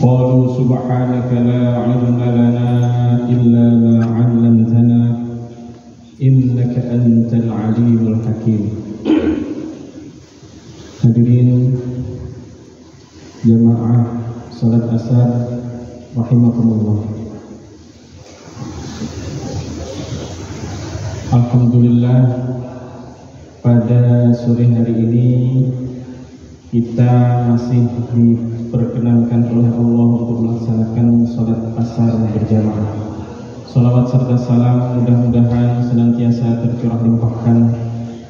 قالوا سبحانك لا علم لنا إلا ما علمتنا إنك أنت العليم الحكيم. Hadirin jamaah salat asar rahimakumullah. Alhamdulillah, pada sore hari ini kita masih diperkenankan oleh Allah untuk melaksanakan salat asar berjamaah. Salawat serta salam mudah-mudahan senantiasa tercurah limpahkan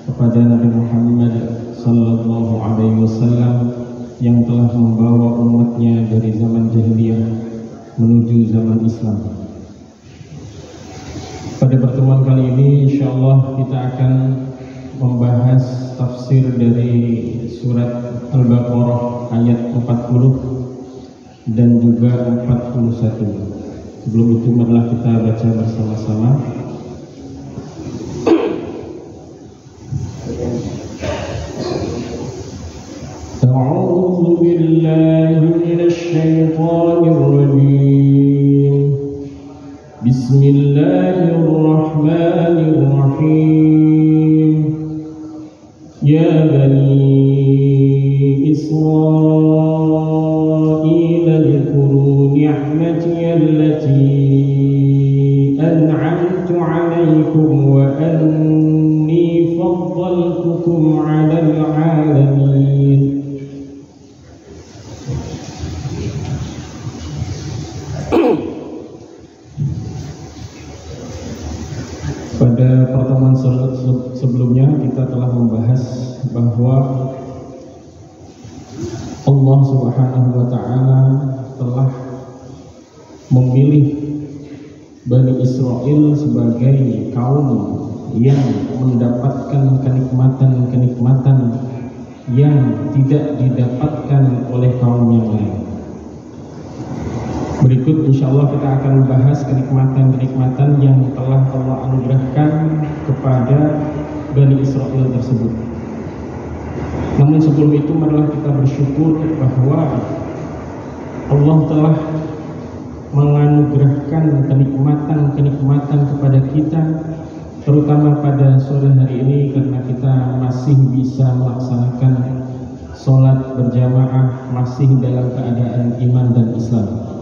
kepada Nabi Muhammad sallallahu alaihi wasallam yang telah membawa umatnya dari zaman jahiliyah menuju zaman Islam. Pada pertemuan kali ini insyaallah kita akan membahas tafsir dari surat Al-Baqarah ayat 40 dan juga 41. Sebelum itu marilah kita baca bersama-sama. A'udzu billahi minasy syaithanir rajim. Bismillahirrahmanirrahim. Ya bani Israil اذكروا نعمتي التي أنعمت عليكم وأني فضلتكم على العالمين. Pada pertemuan sebelumnya kita telah membahas bahwa Allah Subhanahu wa ta'ala telah memilih Bani Israel sebagai kaum yang mendapatkan kenikmatan-kenikmatan yang tidak didapatkan oleh kaum yang lain. Berikut insyaallah kita akan membahas kenikmatan-kenikmatan yang telah Allah anugerahkan kepada Bani Israel tersebut. Namun sebelum itu marilah kita bersyukur bahwa Allah telah menganugerahkan kenikmatan-kenikmatan kepada kita, terutama pada sore hari ini karena kita masih bisa melaksanakan sholat berjamaah masih dalam keadaan iman dan Islam.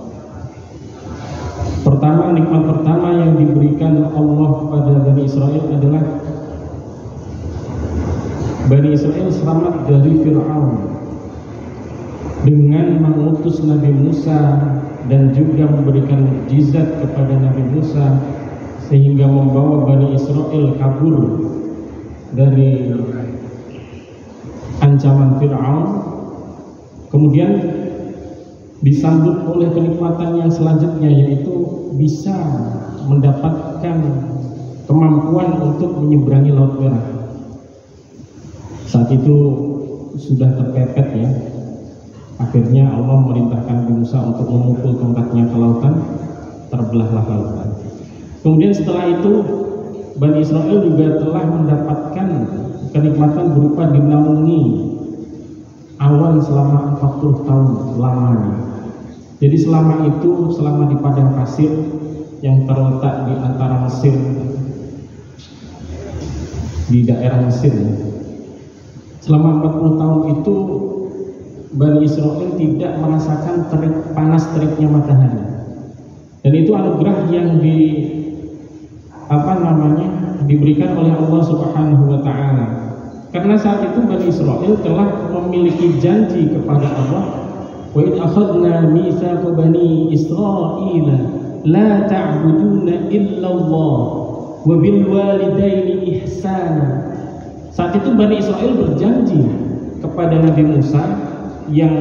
Nikmat pertama yang diberikan Allah pada Bani Israel adalah Bani Israel selamat dari Fir'aun dengan mengutus Nabi Musa dan juga memberikan mukjizat kepada Nabi Musa sehingga membawa Bani Israel kabur dari ancaman Fir'aun. Kemudian disambut oleh kenikmatan yang selanjutnya, yaitu bisa mendapatkan kemampuan untuk menyeberangi Laut Merah. Saat itu sudah terpepet ya. Akhirnya Allah memerintahkan Nabi Musa untuk memukul tongkatnya ke lautan, terbelahlah lautan. Kemudian setelah itu Bani Israel juga telah mendapatkan kenikmatan berupa dinaungi awan selama 40 tahun lamanya. Jadi selama di padang pasir yang terletak di antara Mesir, di daerah Mesir ya. Selama 40 tahun itu Bani Israel tidak merasakan panas teriknya matahari. Dan itu anugerah yang diberikan oleh Allah Subhanahu wa ta'ala. Karena saat itu Bani Israel telah memiliki janji kepada Allah, wa id akhadna mitsaqa bani Israila la ta'buduna illallah wa bil walidaini ihsana. Saat itu Bani Israel berjanji kepada Nabi Musa, yang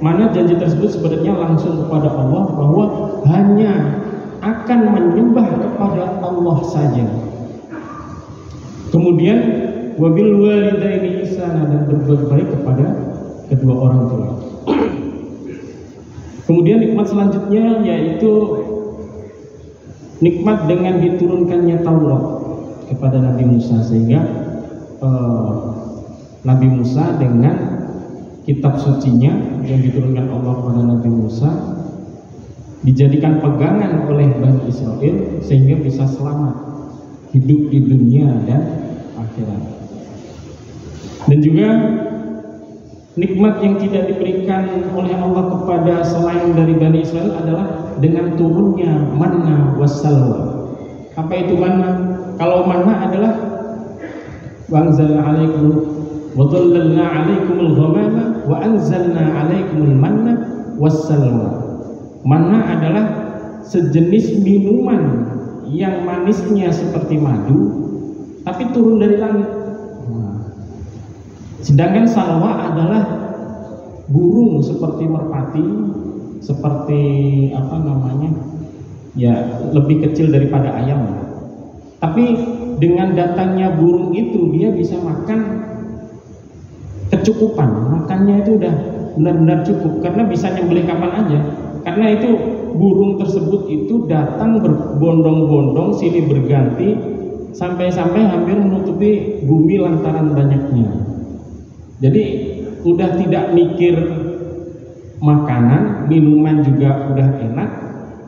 mana janji tersebut sebenarnya langsung kepada Allah, bahwa hanya akan menyembah kepada Allah saja. Kemudian wabil walidaini ihsana, dan berbuat baik kepada kedua orang tua. Kemudian nikmat selanjutnya yaitu nikmat dengan diturunkannya Taurat kepada Nabi Musa, sehingga Nabi Musa dengan kitab sucinya yang diturunkan Allah kepada Nabi Musa dijadikan pegangan oleh Bani Israel sehingga bisa selamat hidup di dunia dan akhirat. Dan juga nikmat yang tidak diberikan oleh Allah kepada selain dari Bani Israel adalah dengan turunnya manna wassalwa. Apa itu manna? Kalau manna adalah wa anzalna 'alaikum wa dhallalna 'alaikumul ghamama wa anzalna 'alaikumul manna wassalwa. Manna adalah sejenis minuman yang manisnya seperti madu tapi turun dari langit. Sedangkan salwa adalah burung seperti merpati, seperti lebih kecil daripada ayam. Tapi dengan datangnya burung itu dia bisa makan kecukupan, makannya itu udah benar-benar cukup karena bisa nyembelih kapan aja. Karena itu burung tersebut itu datang berbondong-bondong silih berganti sampai-sampai hampir menutupi bumi lantaran banyaknya. Jadi udah tidak mikir makanan, minuman juga udah enak,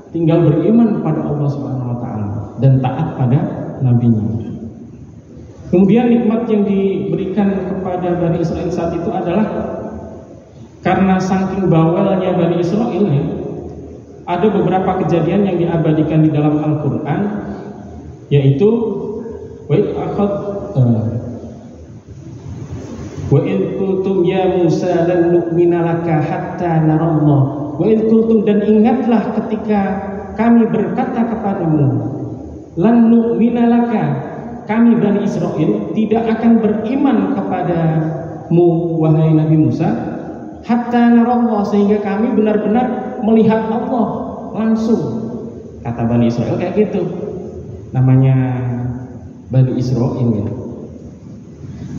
tinggal beriman pada Allah Subhanahu wa taala dan taat pada nabinya. Kemudian nikmat yang diberikan kepada Bani Israel saat itu adalah karena saking bawelnya Bani Israel ya, ada beberapa kejadian yang diabadikan di dalam Al-Quran, yaitu wa id qultum ya Musa lan nu'mina laka hatta narallah. Wa id qultum, dan ingatlah ketika kami berkata kepadamu, lan nu'mina laka, kami Bani Israel tidak akan beriman kepadamu wahai Nabi Musa, hatta narallah, sehingga kami benar-benar melihat Allah langsung. Kata Bani Israel kayak gitu. Namanya Bani Israel ya.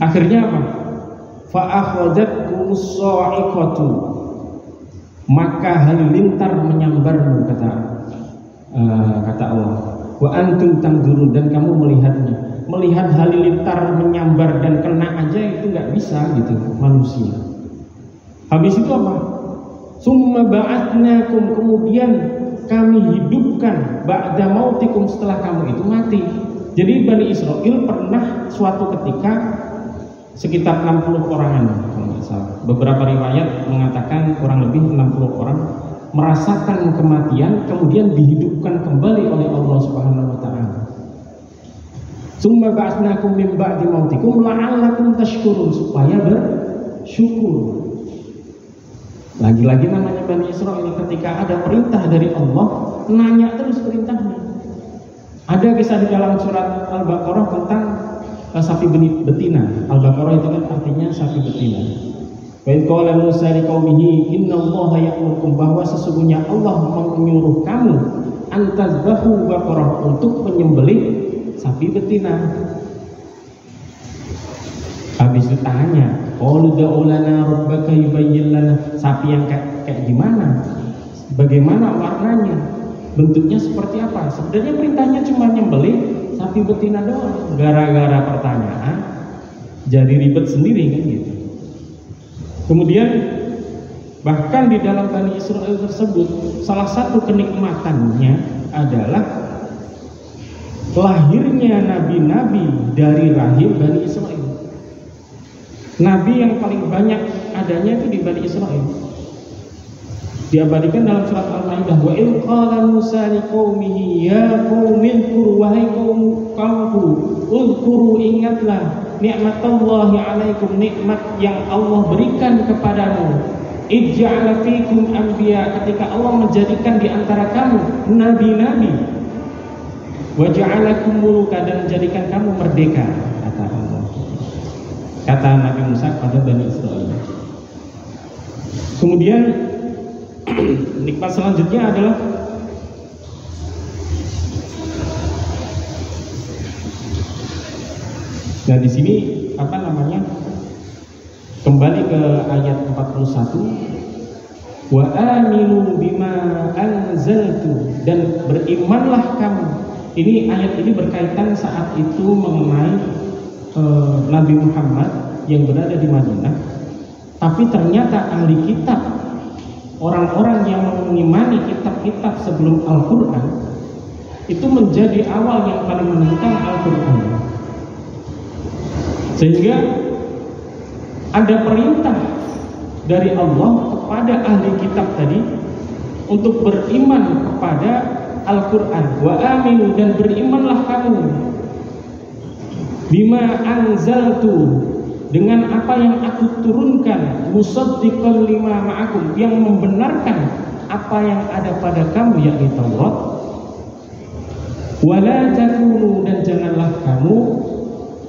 Akhirnya apa? Fa akhadhatkumus sa'iqatu, maka halilintar menyambarmu, kata Allah. Wa antum tanzurun, dan kamu melihatnya. Melihat halilintar menyambar dan kena aja itu nggak bisa gitu manusia. Habis itu apa? Summa ba'atnakum, kemudian kami hidupkan ba'da mautikum, setelah kamu itu mati. Jadi Bani Israel pernah suatu ketika sekitar 60 orangan kalau nggak salah. Beberapa riwayat mengatakan kurang lebih 60 orang merasakan kematian kemudian dihidupkan kembali oleh Allah Subhanahu wa taala. Summa ba'atsnakum min ba'di mautikum la'allakum tashkurun, supaya bersyukur. Lagi-lagi namanya Bani Israel, ketika ada perintah dari Allah nanya terus perintahnya. Ada kisah di dalam surat Al-Baqarah tentang sapi betina. Al-Baqarah itu kan artinya sapi betina. Wa qala Musa liqaumihi innallaha ya'murukum, bahwa sesungguhnya Allah menyuruh kamu antazbahu baqarah, untuk menyembelih sapi betina. Habis itu tanya, qalu da'u lana rabbaka yubayyin lana, sapi yang kayak gimana? Bagaimana warnanya? Bentuknya seperti apa? Sebenarnya perintahnya cuma nyembelih sapi betina doang. Gara-gara pertanyaan jadi ribet sendiri kan gitu. Kemudian bahkan di dalam Bani Israel tersebut salah satu kenikmatannya adalah lahirnya nabi-nabi dari rahim Bani Israel. Nabi yang paling banyak adanya itu di Bani Israel. Diabadikan dalam surat Al-Maidah, wa il qala Musa liqaumihi ya qaumi dzkuru, wahai kaumku, uzkuru, ingatlah nikmatallahi alaikum, nikmat yang Allah berikan kepadamu. Ij'ala fikum anbiya, ketika Allah menjadikan di antara kamu nabi-nabi. Wa ja'alakum muluka, dan menjadikan kamu merdeka, kata Allah. Kata Nabi Musa pada Bani Israel. Kemudian nikmat selanjutnya adalah nah di sini kembali ke ayat 41, wa aminu bima anzaltu, dan berimanlah kamu. Ini ayat ini berkaitan saat itu mengenai Nabi Muhammad yang berada di Madinah, tapi ternyata ahli kitab orang-orang yang mengimani kitab-kitab sebelum Al-Quran itu menjadi awal yang paling menentang Al-Quran, sehingga ada perintah dari Allah kepada ahli kitab tadi untuk beriman kepada Al-Quran. Wa aminu, dan berimanlah kamu bima anzaltu, dengan apa yang aku turunkan, musaddiqan lima ma'akum, yang membenarkan apa yang ada pada kamu, yakni Taurat. Wala takunu, dan janganlah kamu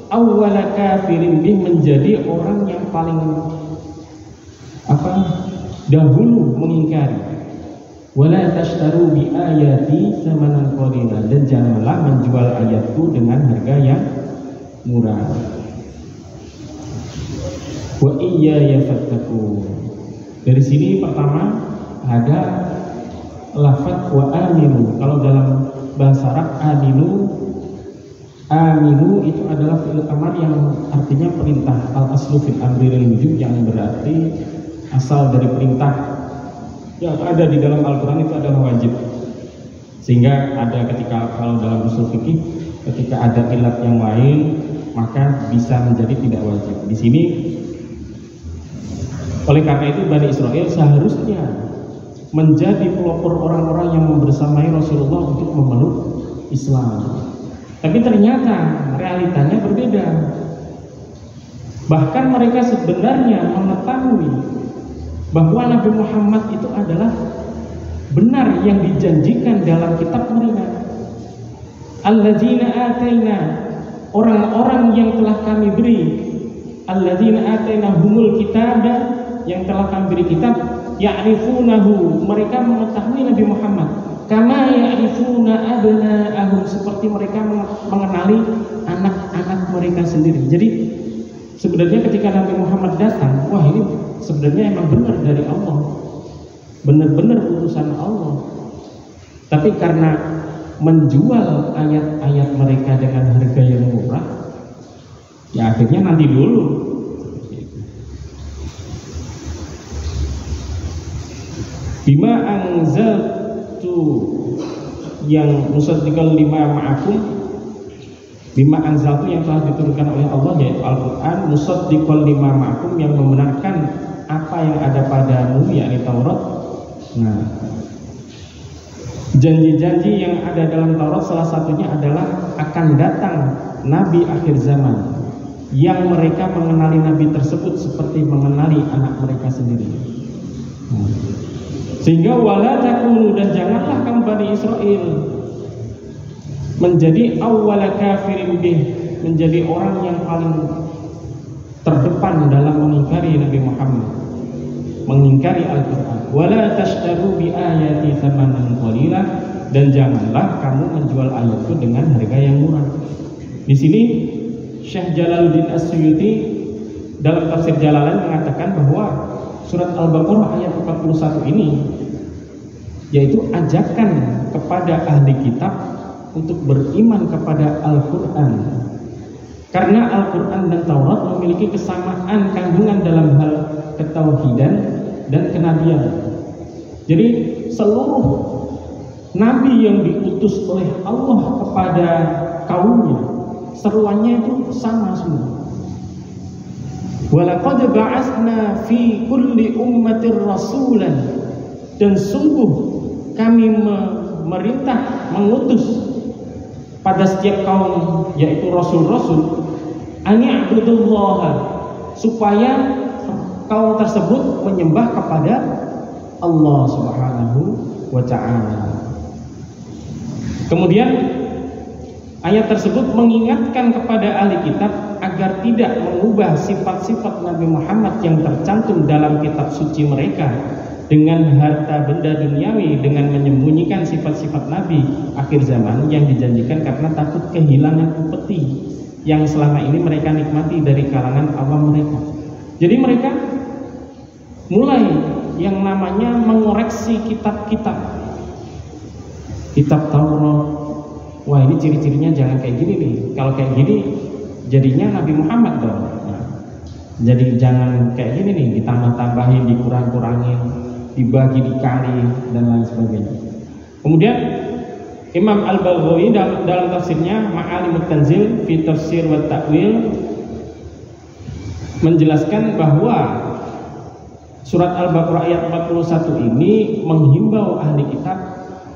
awwala kafirin bih, menjadi orang yang paling dahulu mengingkari. Wala tashtaru bi ayati tsamanan qalila, dan janganlah menjual ayatku dengan harga yang murah. Wa iyaya fattaqun. Dari sini pertama ada lafaz wa aminu. Kalau dalam bahasa Arab aminu itu adalah fi'il amar yang artinya perintah. Al aslu fil amri lil wujub, yang berarti asal dari perintah yang ada di dalam Al-Quran itu adalah wajib. Sehingga ada ketika, kalau dalam usul fikih, ketika ada ilat yang lain maka bisa menjadi tidak wajib. Di sini oleh karena itu Bani Israel seharusnya menjadi pelopor orang-orang yang membersamai Rasulullah untuk memeluk Islam. Tapi ternyata realitanya berbeda. Bahkan mereka sebenarnya mengetahui bahwa Nabi Muhammad itu adalah benar yang dijanjikan dalam kitab mereka. Alladzina ataina, orang-orang yang telah kami beri, alladzina ataina humul kitaba, yang telah kami beri kitab, ya'rifunahu, mereka mengetahui Nabi Muhammad, kama ya'rifuna abna'ahum, seperti mereka mengenali anak-anak mereka sendiri. Jadi sebenarnya ketika Nabi Muhammad datang, wah ini sebenarnya emang benar dari Allah, benar-benar utusan Allah. Tapi karena menjual ayat-ayat mereka dengan harga yang murah, ya akhirnya nanti dulu. Bima anzaltu, yang musaddiqan lima ma'akum, bima anzaltu yang telah diturunkan oleh Allah yaitu Al-Quran, musaddiqan lima ma'akum, yang membenarkan apa yang ada padamu yakni Taurat. Nah, janji-janji yang ada dalam Taurat salah satunya adalah akan datang Nabi akhir zaman yang mereka mengenali Nabi tersebut seperti mengenali anak mereka sendiri. Sehingga wala takunu, dan janganlah kamu Bani Israel menjadi awwala kafirin bih, menjadi orang yang paling terdepan dalam mengingkari Nabi Muhammad, mengingkari Al-Quran. Wala tashtaru bi ayati tsamanan qalila, dan janganlah kamu menjual ayatku dengan harga yang murah. Di sini Syekh Jalaluddin As-Suyuti dalam tafsir Jalalain mengatakan bahwa surat Al-Baqarah ayat 41 ini yaitu ajakan kepada ahli kitab untuk beriman kepada Al-Quran, karena Al-Quran dan Taurat memiliki kesamaan kandungan dalam hal ketauhidan dan kenabian. Jadi seluruh nabi yang diutus oleh Allah kepada kaumnya, seruannya itu sama semua. Walaqad ba'atsna fi kulli ummatir rasulan, dan sungguh kami memerintah, mengutus pada setiap kaum yaitu rasul-rasul, an ya'budullaha, supaya kaum tersebut menyembah kepada Allah Subhanahu wa ta'ala. Kemudian ayat tersebut mengingatkan kepada ahli kitab agar tidak mengubah sifat-sifat Nabi Muhammad yang tercantum dalam kitab suci mereka dengan harta benda duniawi, dengan menyembunyikan sifat-sifat Nabi akhir zaman yang dijanjikan karena takut kehilangan upeti yang selama ini mereka nikmati dari kalangan awam mereka. Jadi mereka mulai yang namanya mengoreksi kitab-kitab, kitab Taurat. Wah, ini ciri-cirinya jangan kayak gini nih. Kalau kayak gini jadinya Nabi Muhammad dong. Nah, jadi jangan kayak gini nih, ditambah-tambahin, dikurang-kurangin. dibagi dikali dan lain sebagainya. Kemudian Imam Al-Baghawi dalam tafsirnya Ma'alimut Tanzil fi Tafsir wa Ta'wil menjelaskan bahwa surat Al-Baqarah ayat 41 ini menghimbau ahli kitab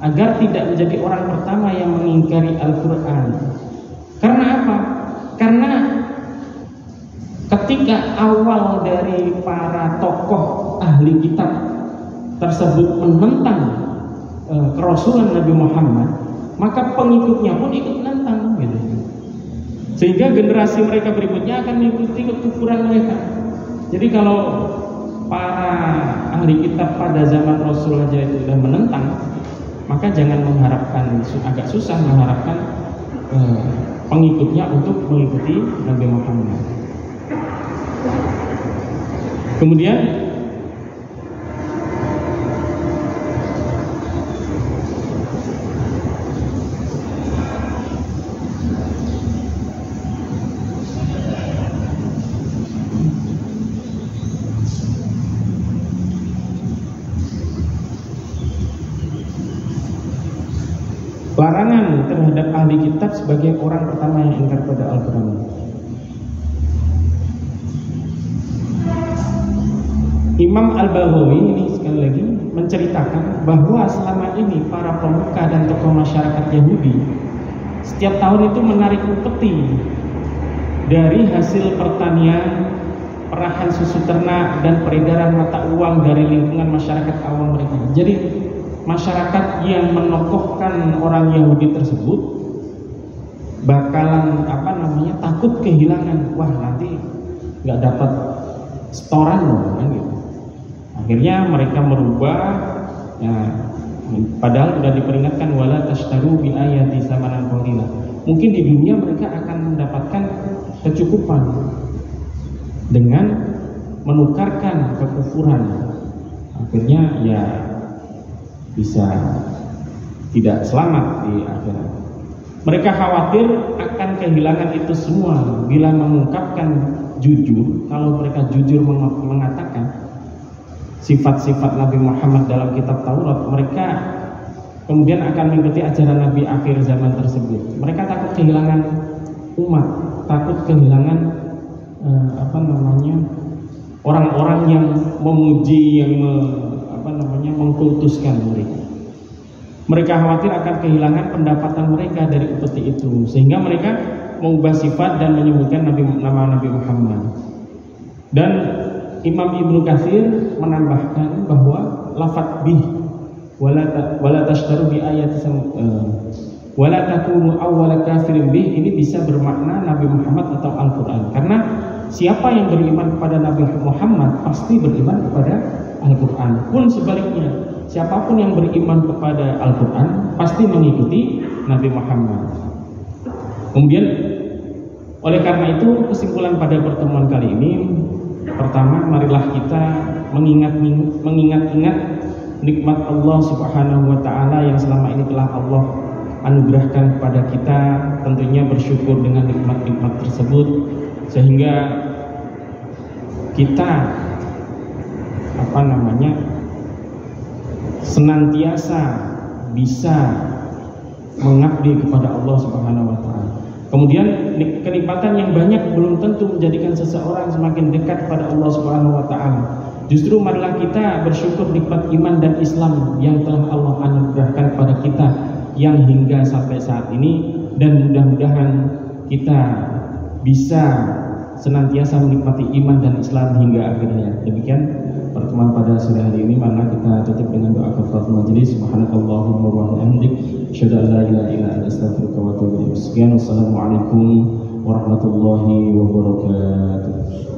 agar tidak menjadi orang pertama yang mengingkari Al-Quran. Karena apa? Karena ketika awal dari para tokoh ahli kitab tersebut menentang kerasulan Nabi Muhammad, maka pengikutnya pun ikut menentang gitu. Sehingga generasi mereka berikutnya akan mengikuti kekufuran mereka. Jadi kalau para ahli kitab pada zaman Rasul aja itu sudah menentang, maka jangan mengharapkan, agak susah mengharapkan pengikutnya untuk mengikuti Nabi Muhammad. Kemudian larangan terhadap ahli kitab sebagai orang pertama yang ingkar pada Al-Quran. Imam Al-Baghawi ini sekali lagi menceritakan bahwa selama ini para pemuka dan tokoh masyarakat Yahudi setiap tahun itu menarik upeti dari hasil pertanian, perahan susu ternak, dan peredaran mata uang dari lingkungan masyarakat awam mereka. Jadi masyarakat yang menokohkan orang Yahudi tersebut bakalan takut kehilangan, wah nanti nggak dapat setoran loh kan gitu. Akhirnya mereka merubah, ya, padahal sudah diperingatkan wala tashtaru bi ayati samanan qalila. Mungkin di dunia mereka akan mendapatkan kecukupan dengan menukarkan kekufuran. Akhirnya ya bisa tidak selamat di akhirat. Mereka khawatir akan kehilangan itu semua bila mengungkapkan jujur. Kalau mereka jujur mengatakan sifat-sifat Nabi Muhammad dalam kitab Taurat, mereka kemudian akan mengikuti ajaran Nabi akhir zaman tersebut. Mereka takut kehilangan umat, takut kehilangan orang-orang yang memuji, yang mengkultuskan mereka. Mereka khawatir akan kehilangan pendapatan mereka dari upeti itu, sehingga mereka mengubah sifat dan menyebutkan nama Nabi Muhammad. Dan Imam Ibnu Katsir menambahkan bahwa lafaz bih wala tashtaru bi ayati wala takunu awwala kafirin bih ini bisa bermakna Nabi Muhammad atau Al-Qur'an. Karena siapa yang beriman kepada Nabi Muhammad pasti beriman kepada Al-Quran. Pun sebaliknya, siapapun yang beriman kepada Al-Quran pasti mengikuti Nabi Muhammad. Kemudian oleh karena itu kesimpulan pada pertemuan kali ini, pertama, marilah kita mengingat-ingat nikmat Allah Subhanahu wa Ta'ala yang selama ini telah Allah anugerahkan kepada kita. Tentunya bersyukur dengan nikmat-nikmat tersebut, sehingga kita senantiasa bisa mengabdi kepada Allah Subhanahu wa Ta'ala. Kemudian kenikmatan yang banyak belum tentu menjadikan seseorang semakin dekat kepada Allah Subhanahu wa Ta'ala. Justru marilah kita bersyukur nikmat iman dan Islam yang telah Allah anugerahkan kepada kita yang hingga sampai saat ini, dan mudah-mudahan kita bisa senantiasa menikmati iman dan Islam hingga akhirnya. Demikian pertemuan pada sore hari ini, mana kita tutup dengan doa kafaratul majelis. Subhanakallahumma wa bihamdik, asyhadu an la ilaha illa anta, astaghfiruka wa atubu ilaik. Assalamualaikum warahmatullahi wabarakatuh.